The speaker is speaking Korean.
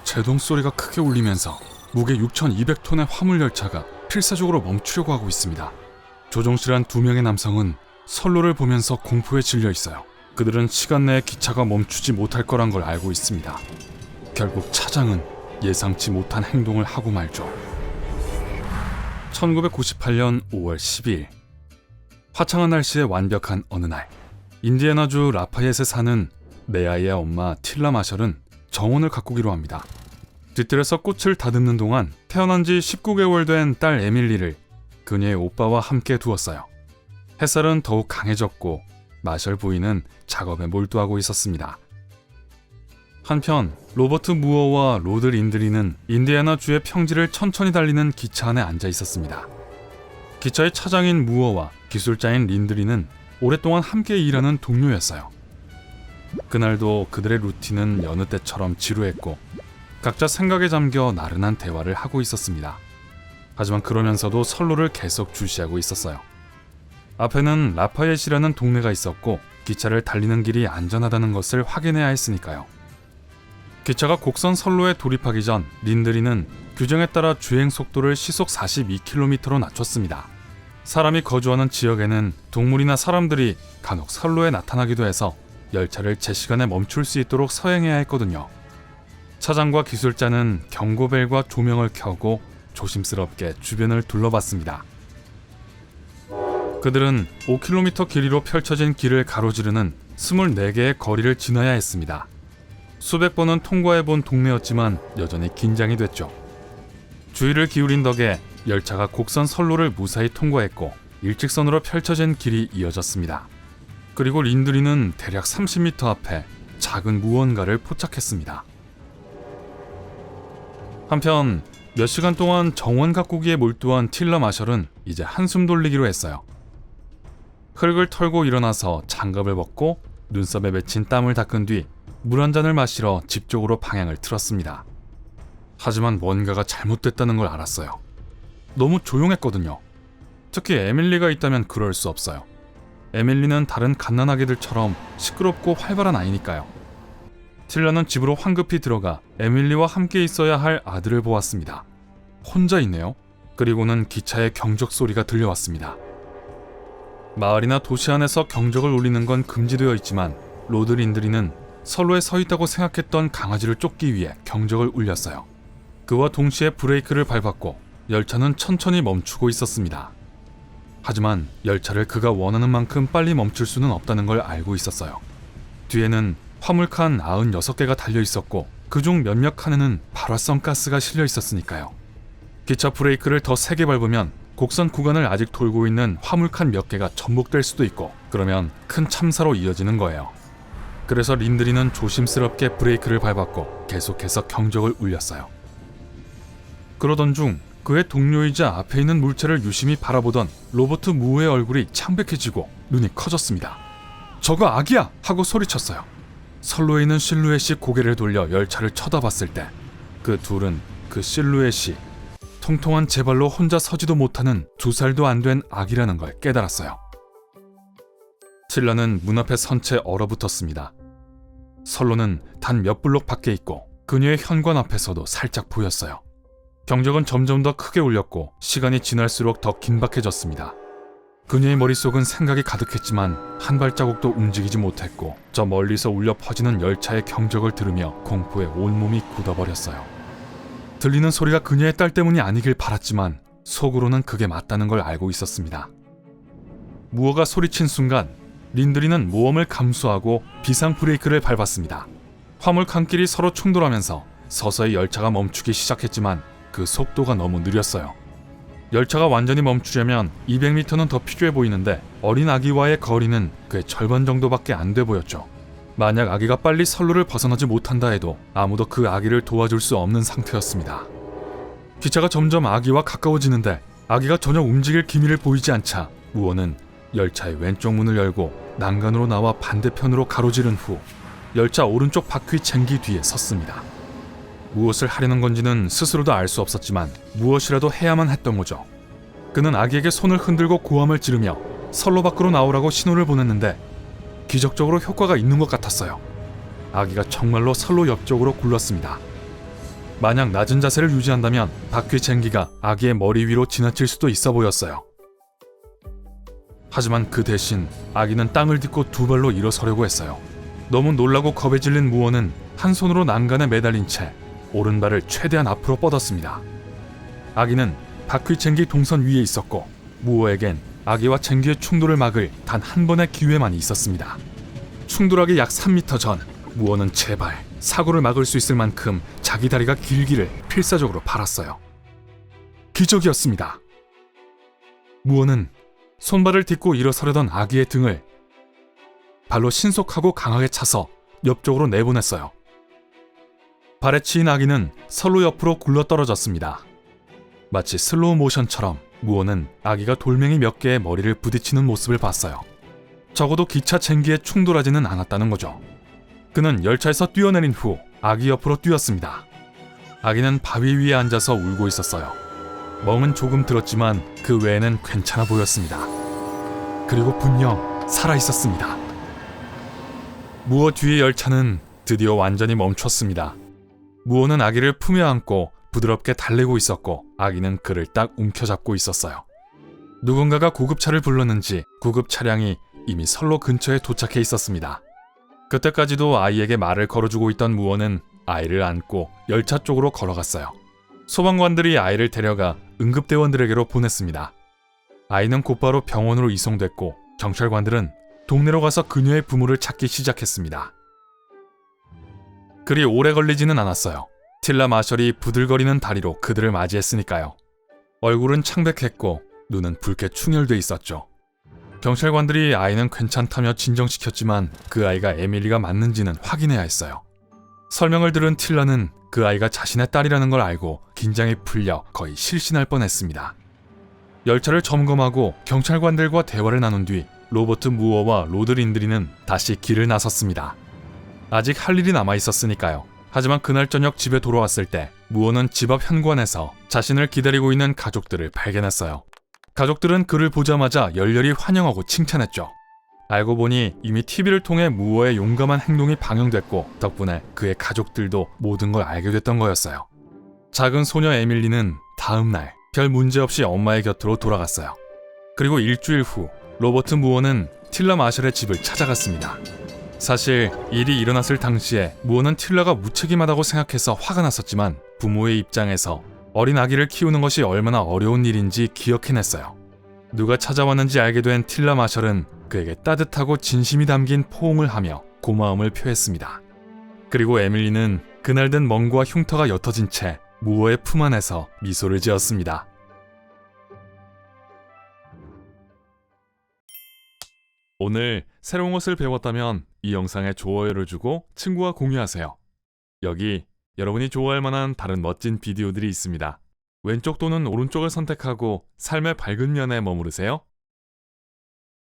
제동 소리가 크게 울리면서 무게 6,200톤의 화물 열차가 필사적으로 멈추려고 하고 있습니다. 조종실한 2명의 남성은 선로를 보면서 공포에 질려 있어요. 그들은 시간 내에 기차가 멈추지 못할 거란 걸 알고 있습니다. 결국 차장은 예상치 못한 행동을 하고 말죠. 1998년 5월 12일 화창한 날씨에 완벽한 어느 날, 인디애나주 라파얏에 사는 내 아이의 엄마 틸라 마셜은 정원을 가꾸기로 합니다. 뒤뜰에서 꽃을 다듬는 동안 태어난 지 19개월 된 딸 에밀리를 그녀의 오빠와 함께 두었어요. 햇살은 더욱 강해졌고 마셜 부인은 작업에 몰두하고 있었습니다. 한편 로버트 무어와 로드 린드리는 인디애나주의 평지를 천천히 달리는 기차 안에 앉아 있었습니다. 기차의 차장인 무어와 기술자인 린드리는 오랫동안 함께 일하는 동료였어요. 그날도 그들의 루틴은 여느 때처럼 지루했고 각자 생각에 잠겨 나른한 대화를 하고 있었습니다. 하지만 그러면서도 선로를 계속 주시하고 있었어요. 앞에는 라파얏이라는 동네가 있었고 기차를 달리는 길이 안전하다는 것을 확인해야 했으니까요. 기차가 곡선 선로에 돌입하기 전 린드리는 규정에 따라 주행 속도를 시속 42km로 낮췄습니다. 사람이 거주하는 지역에는 동물이나 사람들이 간혹 선로에 나타나기도 해서 열차를 제 시간에 멈출 수 있도록 서행해야 했거든요. 차장과 기술자는 경고벨과 조명을 켜고 조심스럽게 주변을 둘러봤습니다. 그들은 5km 길이로 펼쳐진 길을 가로지르는 24개의 거리를 지나야 했습니다. 수백 번은 통과해본 동네였지만 여전히 긴장이 됐죠. 주의를 기울인 덕에 열차가 곡선 선로를 무사히 통과했고 일직선으로 펼쳐진 길이 이어졌습니다. 그리고 린드리는 대략 30m 앞에 작은 무언가를 포착했습니다. 한편 몇 시간 동안 정원 가꾸기에 몰두한 틸라 마셜은 이제 한숨 돌리기로 했어요. 흙을 털고 일어나서 장갑을 벗고 눈썹에 맺힌 땀을 닦은 뒤 물 한 잔을 마시러 집 쪽으로 방향을 틀었습니다. 하지만 뭔가가 잘못됐다는 걸 알았어요. 너무 조용했거든요. 특히 에밀리가 있다면 그럴 수 없어요. 에밀리는 다른 갓난아기들처럼 시끄럽고 활발한 아이니까요. 틸라는 집으로 황급히 들어가 에밀리와 함께 있어야 할 아들을 보았습니다. 혼자 있네요. 그리고는 기차의 경적 소리가 들려왔습니다. 마을이나 도시 안에서 경적을 울리는 건 금지되어 있지만 로드 린드리는 선로에 서 있다고 생각했던 강아지를 쫓기 위해 경적을 울렸어요. 그와 동시에 브레이크를 밟았고 열차는 천천히 멈추고 있었습니다. 하지만 열차를 그가 원하는 만큼 빨리 멈출 수는 없다는 걸 알고 있었어요. 뒤에는 화물칸 96개가 달려 있었고 그중 몇몇 칸에는 발화성 가스가 실려 있었으니까요. 기차 브레이크를 더 세게 밟으면 곡선 구간을 아직 돌고 있는 화물칸 몇 개가 전복될 수도 있고 그러면 큰 참사로 이어지는 거예요. 그래서 린드리는 조심스럽게 브레이크를 밟았고 계속해서 경적을 울렸어요. 그러던 중 그의 동료이자 앞에 있는 물체를 유심히 바라보던 로버트 무어의 얼굴이 창백해지고 눈이 커졌습니다. 저거 악이야! 하고 소리쳤어요. 선로에 있는 실루엣이 고개를 돌려 열차를 쳐다봤을 때 그 둘은 그 실루엣이 통통한 제발로 혼자 서지도 못하는 2살도 안 된 아기라는 걸 깨달았어요. 틸라는 문 앞에 선 채 얼어붙었습니다. 선로는 단 몇 블록 밖에 있고 그녀의 현관 앞에서도 살짝 보였어요. 경적은 점점 더 크게 울렸고 시간이 지날수록 더 긴박해졌습니다. 그녀의 머릿속은 생각이 가득했지만 한 발자국도 움직이지 못했고 저 멀리서 울려 퍼지는 열차의 경적을 들으며 공포에 온몸이 굳어버렸어요. 들리는 소리가 그녀의 딸 때문이 아니길 바랐지만 속으로는 그게 맞다는 걸 알고 있었습니다. 무어가 소리친 순간 린드리는 모험을 감수하고 비상 브레이크를 밟았습니다. 화물 칸길이 서로 충돌하면서 서서히 열차가 멈추기 시작했지만 그 속도가 너무 느렸어요. 열차가 완전히 멈추려면 200m는 더 필요해 보이는데 어린 아기와의 거리는 그의 절반 정도밖에 안 돼 보였죠. 만약 아기가 빨리 선로를 벗어나지 못한다 해도 아무도 그 아기를 도와줄 수 없는 상태였습니다. 기차가 점점 아기와 가까워지는데 아기가 전혀 움직일 기미를 보이지 않자 무어는 열차의 왼쪽 문을 열고 난간으로 나와 반대편으로 가로지른 후 열차 오른쪽 바퀴 쟁기 뒤에 섰습니다. 무엇을 하려는 건지는 스스로도 알 수 없었지만 무엇이라도 해야만 했던 거죠. 그는 아기에게 손을 흔들고 고함을 지르며 선로 밖으로 나오라고 신호를 보냈는데 기적적으로 효과가 있는 것 같았어요. 아기가 정말로 선로 옆쪽으로 굴렀습니다. 만약 낮은 자세를 유지한다면 바퀴 쟁기가 아기의 머리 위로 지나칠 수도 있어 보였어요. 하지만 그 대신 아기는 땅을 딛고 두 발로 일어서려고 했어요. 너무 놀라고 겁에 질린 무어는 한 손으로 난간에 매달린 채 오른발을 최대한 앞으로 뻗었습니다. 아기는 바퀴 쟁기 동선 위에 있었고 무어에겐 아기와 쟁기의 충돌을 막을 단 한 번의 기회만 있었습니다. 충돌하기 약 3m 전 무어는 제발 사고를 막을 수 있을 만큼 자기 다리가 길기를 필사적으로 바랐어요. 기적이었습니다. 무어는 손발을 딛고 일어서려던 아기의 등을 발로 신속하고 강하게 차서 옆쪽으로 내보냈어요. 발에 치인 아기는 선로 옆으로 굴러떨어졌습니다. 마치 슬로우 모션처럼 무어는 아기가 돌멩이 몇 개의 머리를 부딪히는 모습을 봤어요. 적어도 기차 쟁기에 충돌하지는 않았다는 거죠. 그는 열차에서 뛰어내린 후 아기 옆으로 뛰었습니다. 아기는 바위 위에 앉아서 울고 있었어요. 멍은 조금 들었지만 그 외에는 괜찮아 보였습니다. 그리고 분명 살아있었습니다. 무어 뒤의 열차는 드디어 완전히 멈췄습니다. 무어는 아기를 품에 안고 부드럽게 달래고 있었고 아기는 그를 딱 움켜잡고 있었어요. 누군가가 구급차를 불렀는지 구급 차량이 이미 선로 근처에 도착해 있었습니다. 그때까지도 아이에게 말을 걸어주고 있던 무어는 아이를 안고 열차 쪽으로 걸어갔어요. 소방관들이 아이를 데려가 응급대원들에게로 보냈습니다. 아이는 곧바로 병원으로 이송됐고 경찰관들은 동네로 가서 그녀의 부모를 찾기 시작했습니다. 그리 오래 걸리지는 않았어요. 틸라 마셜이 부들거리는 다리로 그들을 맞이했으니까요. 얼굴은 창백했고 눈은 붉게 충혈돼 있었죠. 경찰관들이 아이는 괜찮다며 진정시켰지만 그 아이가 에밀리가 맞는지는 확인해야 했어요. 설명을 들은 틸라는 그 아이가 자신의 딸이라는 걸 알고 긴장이 풀려 거의 실신할 뻔했습니다. 열차를 점검하고 경찰관들과 대화를 나눈 뒤 로버트 무어와 로드 린드리는 다시 길을 나섰습니다. 아직 할 일이 남아있었으니까요. 하지만 그날 저녁 집에 돌아왔을 때 무어는 집 앞 현관에서 자신을 기다리고 있는 가족들을 발견했어요. 가족들은 그를 보자마자 열렬히 환영하고 칭찬했죠. 알고 보니 이미 TV를 통해 무어의 용감한 행동이 방영됐고 덕분에 그의 가족들도 모든 걸 알게 됐던 거였어요. 작은 소녀 에밀리는 다음 날 별 문제 없이 엄마의 곁으로 돌아갔어요. 그리고 일주일 후 로버트 무어는 틸라 마셜의 집을 찾아갔습니다. 사실 일이 일어났을 당시에 무어는 틸라가 무책임하다고 생각해서 화가 났었지만 부모의 입장에서 어린 아기를 키우는 것이 얼마나 어려운 일인지 기억해냈어요. 누가 찾아왔는지 알게 된 틸라 마셜은 그에게 따뜻하고 진심이 담긴 포옹을 하며 고마움을 표했습니다. 그리고 에밀리는 그날 든 멍과 흉터가 옅어진 채 무어의 품 안에서 미소를 지었습니다. 오늘 새로운 것을 배웠다면 이 영상에 좋아요를 주고 친구와 공유하세요. 여기 여러분이 좋아할 만한 다른 멋진 비디오들이 있습니다. 왼쪽 또는 오른쪽을 선택하고 삶의 밝은 면에 머무르세요.